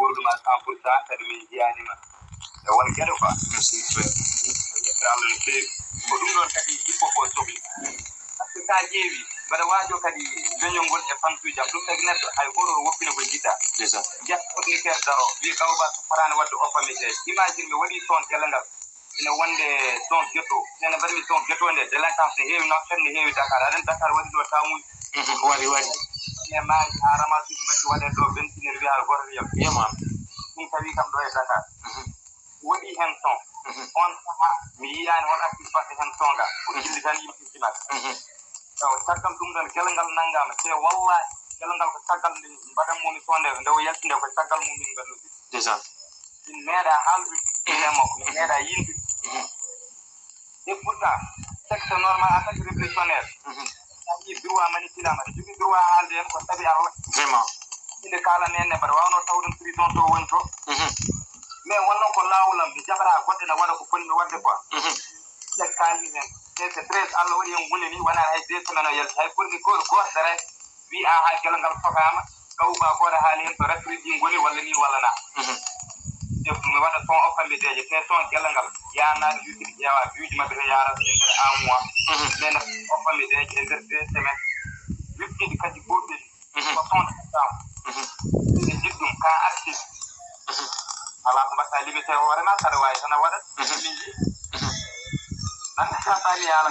goɗɗum à 100% kadi min jiyanima e won gueɗe quoi yettirallah no feewi ko ɗum ɗon kadi yimɓe ko sohli par ce que sa ƴeewi mbaɗa waajo kadi leñol ngol e fantuji jam ɗum tagi neɗɗo hay goto to woppina ko jiɗɗa ƴetta ordinateur daro wi kawba so farani wadde oppamite imagine mi waɗi toon gelle ngal ina wonde toon getto nene mbaɗmi toon getto nde délinquance ne heewi nofen ne heewi Dakar aɗen Dakar waɗi ɗo tamuji waɗi e maaji ha ramasuji mbatti waɗe ɗo bentinir wiya goto wiyam ɗum tawi kam ɗo e Dakar waɗi hen ton on saha mi yiyani on active batte hen tonga ko jilli tan yimɓe jimata taw caggal ɗum ɗon gel ngal nanngama te wallahi gel ngal ko caggal nde mbaɗanmomi sonde nde o yaltinde ko caggal mum min ngallude min meeɗa haaldude ene makko min meeɗa yinde et pourtant texte normal attaque révolutionnaire yi droit manipulama aɗa jogui droit haalde hen ko tabi Allah vraiment inde kalane henne mbaɗa wawno tawɗum prison to woni to mais wonnon ko lawulam ɓe jaɓata goɗɗe ne waɗa ko ponmi wadde quoi ɓe kalni hen c'est 13 Allah waɗi hen gunde ni wona hay 2 semaines o yalti hay ɓurni gotere wi a ha gel ngal sokama gawba goto haali hen to rafriji goni walla ni walla na mi waɗa son oppamiteje te son gel ngal yanade justice ƴeewa juuji mabɓe to yarata e nder 1 mois nene oppamiteje e nder 2 semaines wippiɗi kadi goɗɗeli ko son septembre ine jiɗɗum ka artiste ala ko mbatta limité hoorema saɗa wawi tan a waɗat min ji nande sa faami haala